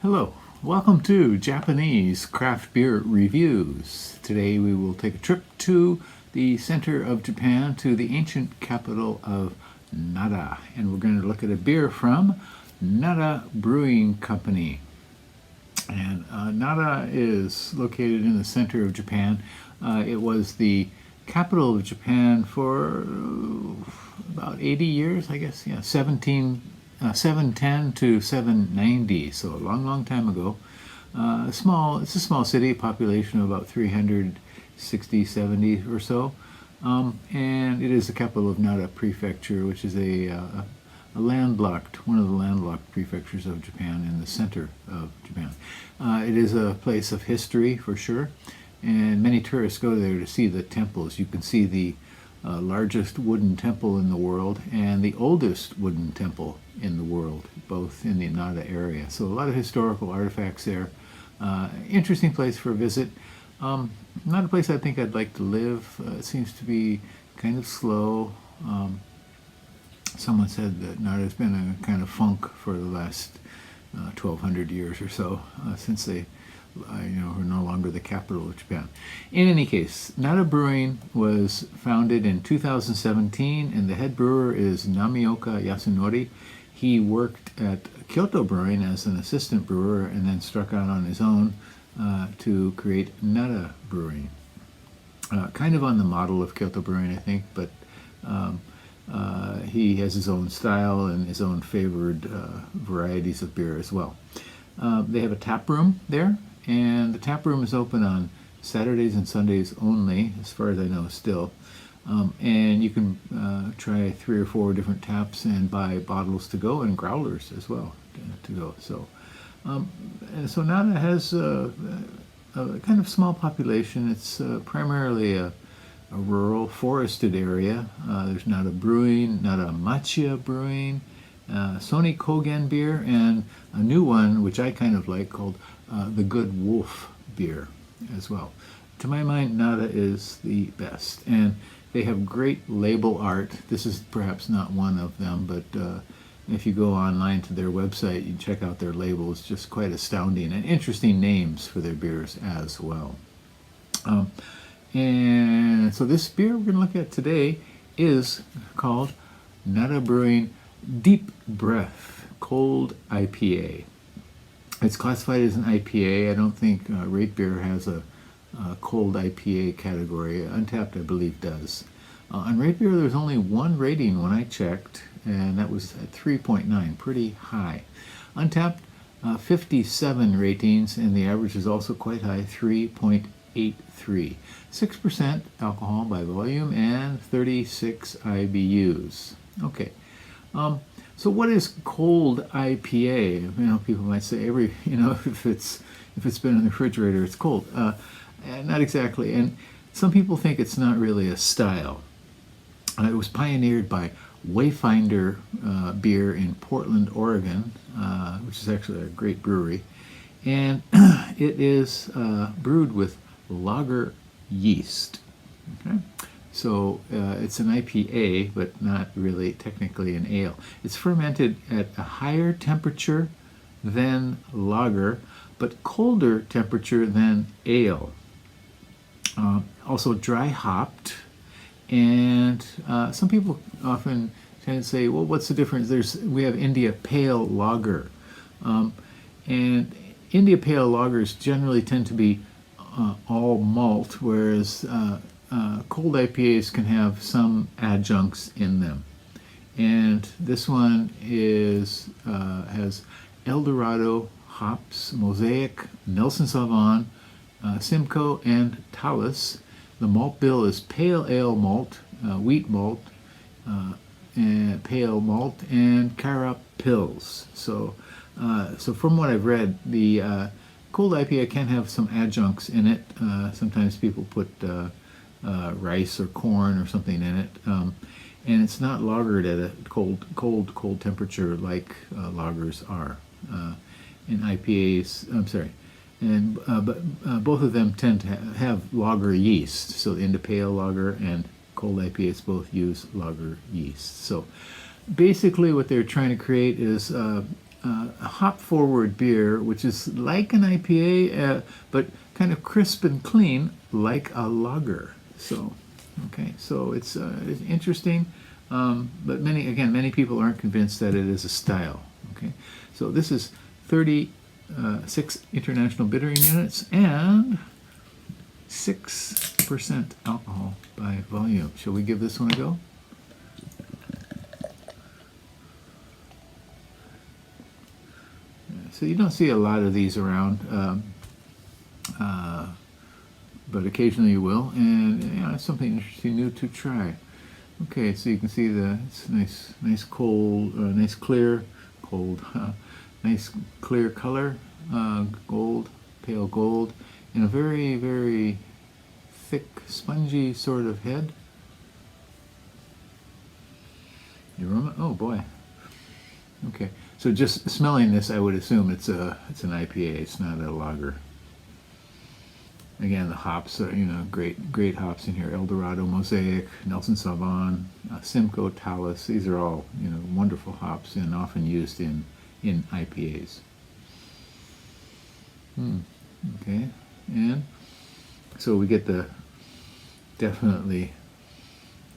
Hello, welcome to Japanese Craft Beer Reviews. Today we will take a trip to the center of Japan, to the ancient capital of Nara, and we're going to look at a beer from Nara Brewing Company. And Nara is located in the center of Japan. It was the capital of Japan for about 80 years, I guess, 710 to 790, so a long time ago. It's a small city, population of about 360, 70 or so, and it is the capital of Nara Prefecture, which is one of the landlocked prefectures of Japan in the center of Japan. It is a place of history for sure, and many tourists go there to see the temples. You can see the largest wooden temple in the world and the oldest wooden temple in the world, both in the Nara area. So a lot of historical artifacts there. Interesting place for a visit. Not a place I think I'd like to live. It seems to be kind of slow. Someone said that Nara's been a kind of funk for the last 1,200 years or so, since they are no longer the capital of Japan. In any case, Nara Brewing was founded in 2017, and the head brewer is Namioka Yasunori. He worked at Kyoto Brewing as an assistant brewer and then struck out on his own to create Nara Brewing. Kind of on the model of Kyoto Brewing, I think, but he has his own style and his own favored varieties of beer as well. They have a tap room there, and the tap room is open on Saturdays and Sundays only, as far as I know still. And you can try 3 or 4 different taps and buy bottles to go and growlers as well to go. So Nara has a kind of small population. It's primarily a rural forested area. There's Nara Brewing, Nara Matcha Brewing, Sony Kogen beer, and a new one which I kind of like called the Good Wolf beer as well. To my mind, Nara is the best, and they have great label art. This is perhaps not one of them, but if you go online to their website, you check out their labels. Just quite astounding, and interesting names for their beers as well. And so this beer we're going to look at today is called Nara Brewing Deep Breath Cold IPA. It's classified as an IPA. I don't think Rate Beer has a cold IPA category. Untapped, I believe, does. On Rate Beer, there's only one rating when I checked, and that was at 3.9, pretty high. Untapped, 57 ratings, and the average is also quite high, 3.83. 6% alcohol by volume and 36 IBUs. Okay. So what is cold IPA? People might say if it's been in the refrigerator, it's cold. Not exactly. And some people think it's not really a style. It was pioneered by Wayfinder Beer in Portland, Oregon, which is actually a great brewery. And it is brewed with lager yeast. Okay? So it's an IPA, but not really technically an ale. It's fermented at a higher temperature than lager, but colder temperature than ale. Also dry hopped, and some people often tend to say, well, what's the difference? We have India Pale Lager, and India Pale Lagers generally tend to be all malt, whereas cold IPAs can have some adjuncts in them. And this one has Eldorado hops, Mosaic, Nelson Sauvin, Simcoe, and Talus. The malt bill is pale ale malt, wheat malt, and pale malt, and Cara pills. So from what I've read, the cold IPA can have some adjuncts in it. Sometimes people put rice or corn or something in it, and it's not lagered at a cold temperature like lagers are. In IPAs, I'm sorry, but both of them tend to have lager yeast. So the India Pale Lager and cold IPAs both use lager yeast. So basically, what they're trying to create is a hop-forward beer, which is like an IPA, but kind of crisp and clean, like a lager. So, okay, so it's interesting, but many people aren't convinced that it is a style. Okay, so this is 36 international bittering units and 6% alcohol by volume. Shall we give this one a go? So you don't see a lot of these around, but occasionally you will, and it's something interesting new to try. Okay, so you can see it's nice cold, nice clear, nice clear color, gold, pale gold, and a very, very thick, spongy sort of head. The aroma, oh boy. Okay, so just smelling this, I would assume it's an IPA. It's not a lager. Again, the hops are great hops in here: Eldorado, Mosaic, Nelson Sauvin, Simcoe, Talus. These are all wonderful hops and often used in IPAs. Okay, and so we get the definitely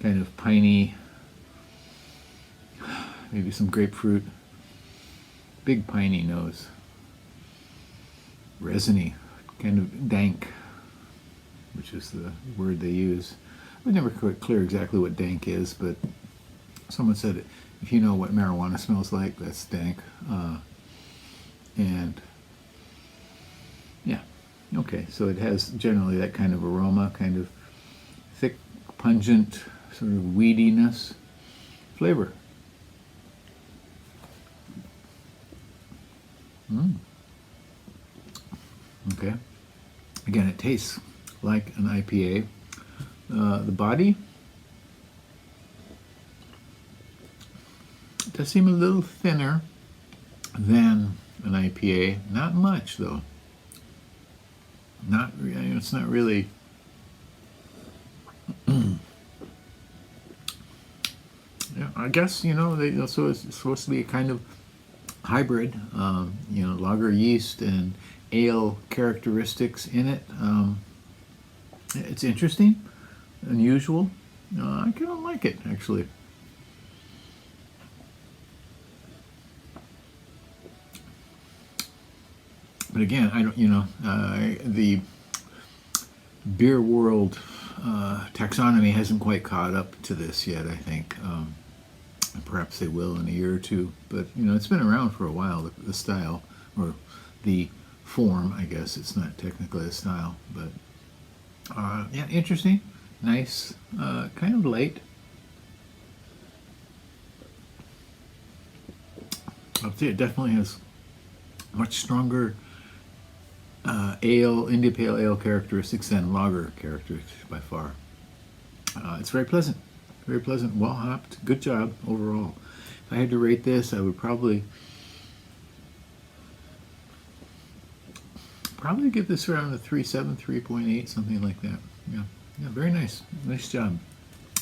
kind of piney, maybe some grapefruit, big piney nose, resiny, kind of dank, which is the word they use. I was never quite clear exactly what dank is, but someone said if you know what marijuana smells like, that's dank. And yeah, okay, so it has generally that kind of aroma, kind of thick, pungent, sort of weediness, flavor. Okay, again, it tastes like an IPA. The body does seem a little thinner than an IPA. Not much, though. It's not really. Yeah, I guess they also it's supposed to be a kind of hybrid. Lager yeast and ale characteristics in it. It's interesting, unusual. I kind of like it, actually. But again, I don't, the beer world taxonomy hasn't quite caught up to this yet, I think. Perhaps they will in a year or two. But, it's been around for a while, the style, or the form, I guess. It's not technically a style, but yeah, interesting, nice, kind of light. I'll say it definitely has much stronger India Pale Ale characteristics than lager characteristics by far. It's very pleasant, well hopped, good job overall. If I had to rate this, I would probably give this around a 3.7, 3.8, something like that. Yeah, very nice job.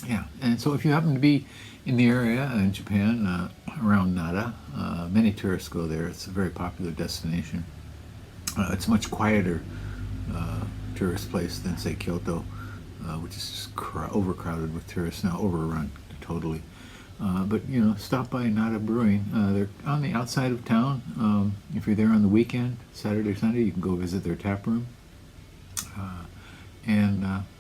Yeah, and so if you happen to be in the area in Japan, around Nara, many tourists go there. It's a very popular destination. It's a much quieter tourist place than, say, Kyoto, which is just overcrowded with tourists now, overrun totally. But stop by Nara Brewing. They're on the outside of town. If you're there on the weekend, Saturday or Sunday, you can go visit their tap room.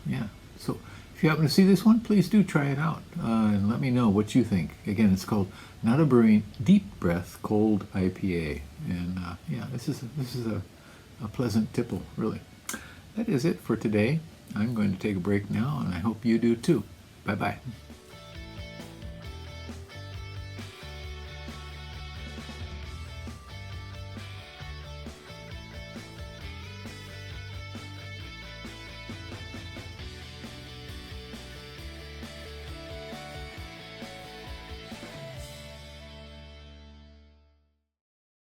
Yeah, so if you happen to see this one, please do try it out and let me know what you think. Again, it's called Nara Brewing Deep Breath Cold IPA, and yeah, this is a pleasant tipple, really. That is it for today. I'm going to take a break now, and I hope you do too. Bye-bye.